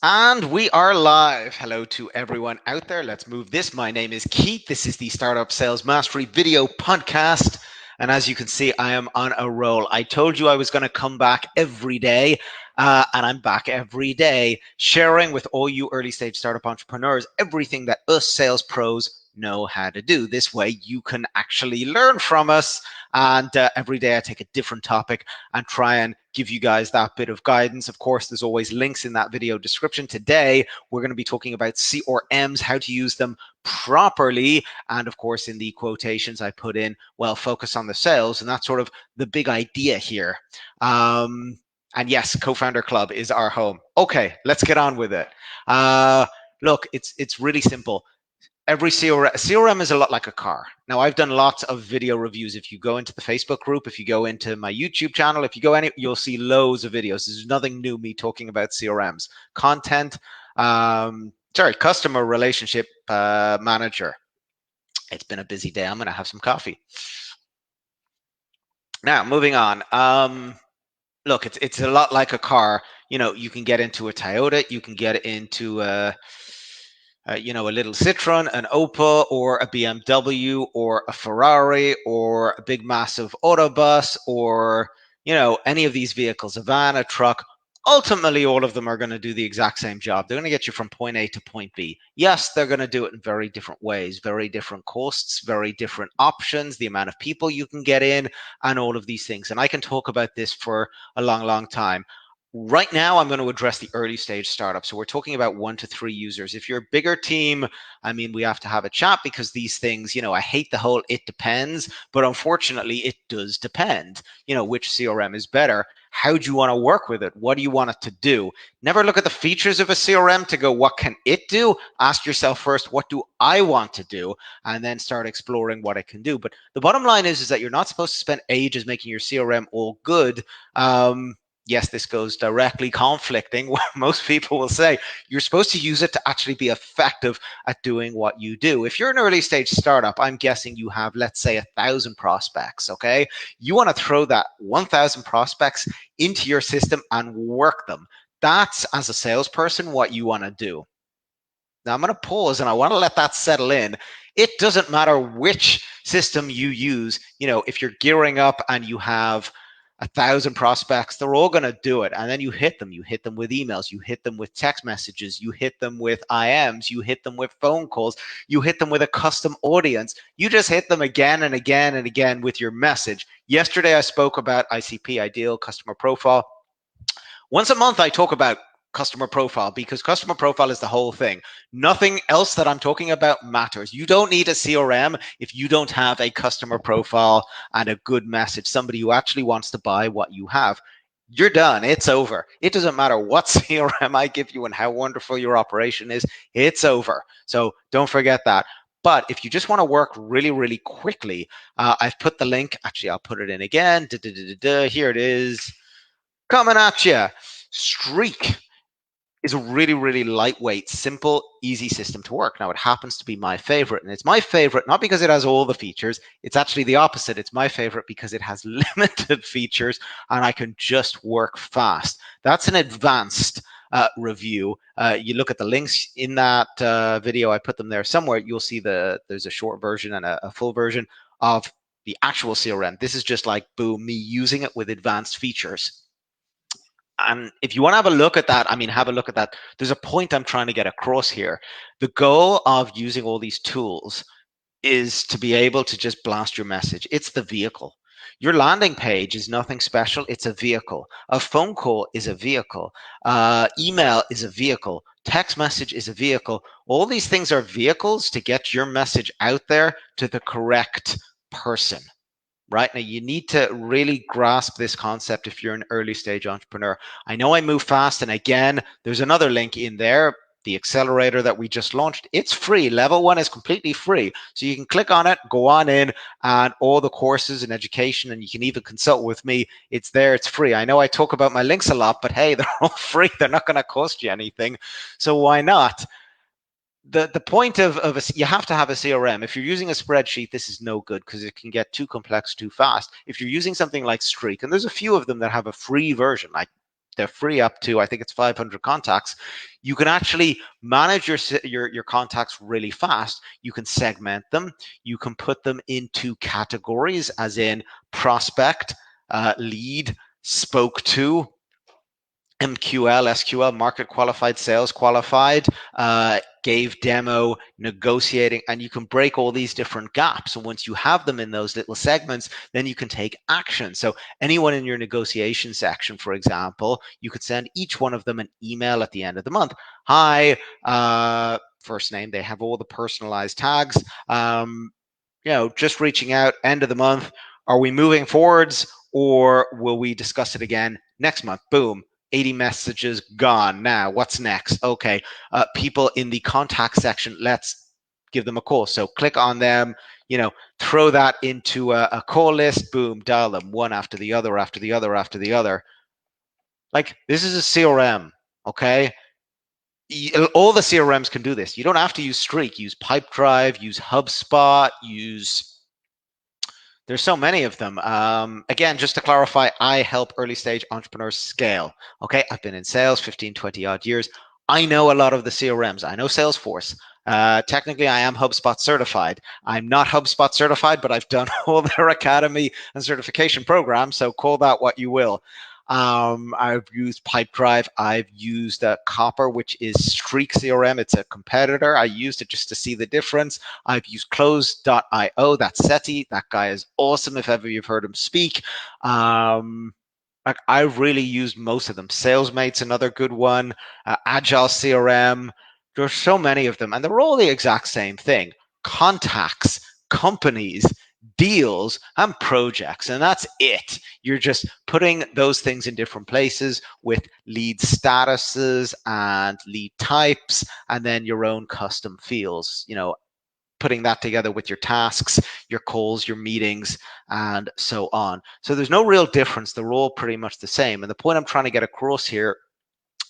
And we are live. Hello to everyone out there. Let's move this. My name is Keith. This is the Startup Sales Mastery video podcast. And as you can see, I am on a roll. I told you I was going to come back every day, and I'm back every day sharing with all you early stage startup entrepreneurs everything that us sales pros know how to do. This way you can actually learn from us. And every day I take a different topic and try and give you guys that bit of guidance. Of course, there's always links in that video description. Today, we're going to be talking about CRMs, how to use them properly. And of course, in the quotations I put in, well, focus on the sales. And that's sort of the big idea here. And yes, Co-Founder Club is our home. Okay, let's get on with it. Look, it's really simple. Every CRM is a lot like a car. Now, I've done lots of video reviews. If you go into the Facebook group, if you go into my YouTube channel, if you go you'll see loads of videos. There's nothing new me talking about CRMs. Content, customer relationship manager. It's been a busy day. I'm going to have some coffee. Now, moving on. Look, it's a lot like a car. You know, you can get into a Toyota, you can get into a little Citroen, an Opel, or a BMW, or a Ferrari, or a big massive autobus, or any of these vehicles, a van, a truck. Ultimately, all of them are going to do the exact same job. They're going to get you from point A to point B. Yes, they're going to do it in very different ways, very different costs, very different options, the amount of people you can get in, and all of these things. And I can talk about this for a long, long time. Right now, I'm going to address the early stage startup. So we're talking about 1 to 3 users. If you're a bigger team, I mean, we have to have a chat because these things, I hate the whole it depends, but unfortunately it does depend, which CRM is better. How do you want to work with it? What do you want it to do? Never look at the features of a CRM to go, what can it do? Ask yourself first, what do I want to do? And then start exploring what it can do. But the bottom line is that you're not supposed to spend ages making your CRM all good. Yes, this goes directly conflicting where most people will say you're supposed to use it to actually be effective at doing what you do. If you're an early stage startup, I'm guessing you have, let's say, 1,000 prospects, okay? You want to throw that 1,000 prospects into your system and work them. That's, as a salesperson, what you want to do. Now, I'm going to pause and I want to let that settle in. It doesn't matter which system you use. If you're gearing up and you have 1,000 prospects, they're all going to do it. And then you hit them with emails, you hit them with text messages, you hit them with IMs, you hit them with phone calls, you hit them with a custom audience. You just hit them again and again and again with your message. Yesterday, I spoke about ICP, ideal customer profile. Once a month, I talk about customer profile because customer profile is the whole thing. Nothing else that I'm talking about matters. You don't need a CRM if you don't have a customer profile and a good message, somebody who actually wants to buy what you have. You're done. It's over. It doesn't matter what CRM I give you and how wonderful your operation is. It's over. So don't forget that. But if you just want to work really, really quickly, I've put the link. Actually, I'll put it in again. Here it is. Coming at you. Streak is a really, really lightweight, simple, easy system to work. Now, it happens to be my favorite, and it's my favorite not because it has all the features. It's actually the opposite. It's my favorite because it has limited features, and I can just work fast. That's an advanced review. You look at the links in that video. I put them there somewhere. You'll see there's a short version and a full version of the actual CRM. This is just like, boom, me using it with advanced features. And if you want to have a look at that, have a look at that. There's a point I'm trying to get across here. The goal of using all these tools is to be able to just blast your message. It's the vehicle. Your landing page is nothing special. It's a vehicle. A phone call is a vehicle. Email is a vehicle. Text message is a vehicle. All these things are vehicles to get your message out there to the correct person. Right now, you need to really grasp this concept if you're an early stage entrepreneur. I know I move fast, and again, there's another link in there, the accelerator that we just launched. It's free. Level 1 is completely free. So you can click on it, go on in, and all the courses and education, and you can even consult with me. It's there. It's free. I know I talk about my links a lot, but hey, they're all free. They're not going to cost you anything. So why not? The point of you have to have a CRM. If you're using a spreadsheet, this is no good because it can get too complex too fast. If you're using something like Streak, and there's a few of them that have a free version, like they're free up to, I think it's 500 contacts. You can actually manage your contacts really fast. You can segment them. You can put them into categories, as in prospect, lead, spoke to, MQL, SQL, market qualified, sales qualified, gave demo, negotiating, and you can break all these different gaps. And once you have them in those little segments, then you can take action. So anyone in your negotiation section, for example, you could send each one of them an email at the end of the month. Hi, first name, they have all the personalized tags. Just reaching out, end of the month. Are we moving forwards, or will we discuss it again next month? Boom. 80 messages gone. Now, what's next? Okay. People in the contact section, let's give them a call. So click on them, throw that into a call list. Boom, dial them one after the other, after the other, after the other. Like, this is a CRM, okay? All the CRMs can do this. You don't have to use Streak. Use Pipedrive, use HubSpot, there's so many of them. Again, just to clarify, I help early stage entrepreneurs scale. Okay, I've been in sales 15, 20 odd years. I know a lot of the CRMs. I know Salesforce. Technically, I am HubSpot certified. I'm not HubSpot certified, but I've done all their academy and certification programs. So call that what you will. I've used Pipedrive. I've used Copper, which is Streak CRM. It's a competitor. I used it just to see the difference. I've used Close.io. That's SETI. That guy is awesome if ever you've heard him speak. I've really used most of them. SalesMate's another good one. Agile CRM. There's so many of them, and they're all the exact same thing. Contacts, companies, deals, and projects, and that's it. You're just putting those things in different places with lead statuses and lead types, and then your own custom fields, putting that together with your tasks, your calls, your meetings, and so on. So there's no real difference. They're all pretty much the same. And the point I'm trying to get across here,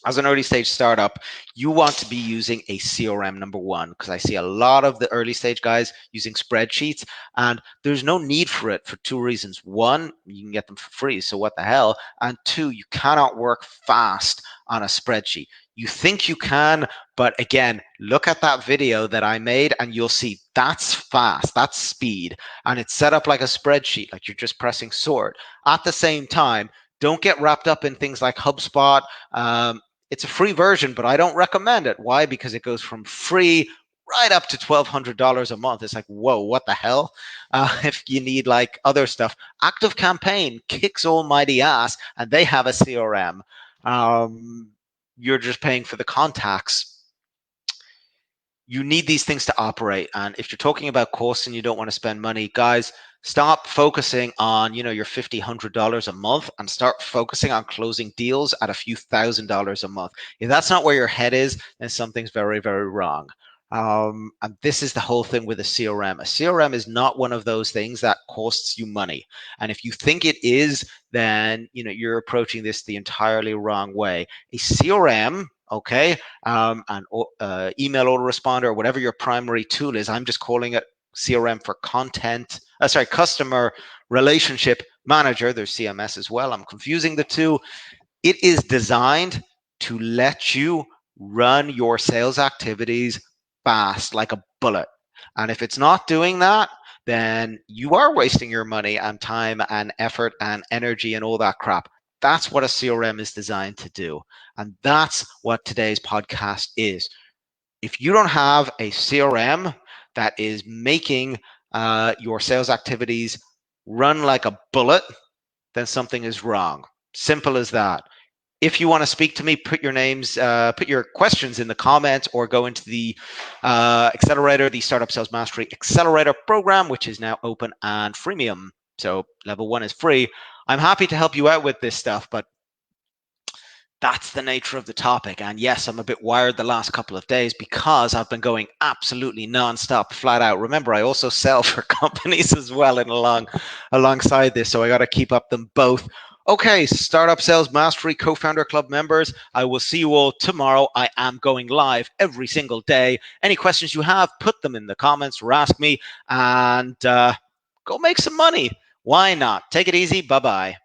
as an early stage startup, you want to be using a CRM, number one, because I see a lot of the early stage guys using spreadsheets, and there's no need for it for two reasons. One, you can get them for free, so what the hell? And two, you cannot work fast on a spreadsheet. You think you can, but again, look at that video that I made and you'll see that's fast, that's speed, and it's set up like a spreadsheet, like you're just pressing sort. At the same time, don't get wrapped up in things like HubSpot. It's a free version, but I don't recommend it. Why? Because it goes from free right up to $1,200 a month. It's like, whoa, what the hell? If you need like other stuff, Active Campaign kicks almighty ass, and they have a CRM. You're just paying for the contacts. You need these things to operate. And if you're talking about costs and you don't want to spend money, guys, stop focusing on, your $50, $100 a month and start focusing on closing deals at a few $1,000s a month. If that's not where your head is, then something's very, very wrong. And this is the whole thing with a CRM. A CRM is not one of those things that costs you money. And if you think it is, then you're approaching this the entirely wrong way. A CRM, okay, an email autoresponder, or whatever your primary tool is. I'm just calling it CRM for customer relationship manager. There's CMS as well. I'm confusing the two. It is designed to let you run your sales activities fast like a bullet. And if it's not doing that, then you are wasting your money and time and effort and energy and all that crap. That's what a CRM is designed to do. And that's what today's podcast is. If you don't have a CRM that is making your sales activities run like a bullet, then something is wrong. Simple as that. If you want to speak to me, put your questions in the comments, or go into the accelerator, the Startup Sales Mastery Accelerator program, which is now open and freemium. So level 1 is free. I'm happy to help you out with this stuff, but that's the nature of the topic. And yes, I'm a bit wired the last couple of days because I've been going absolutely nonstop, flat out. Remember, I also sell for companies as well and alongside this, so I got to keep up them both. Okay, Startup Sales Mastery Co-Founder Club members, I will see you all tomorrow. I am going live every single day. Any questions you have, put them in the comments or ask me, and go make some money. Why not? Take it easy. Bye-bye.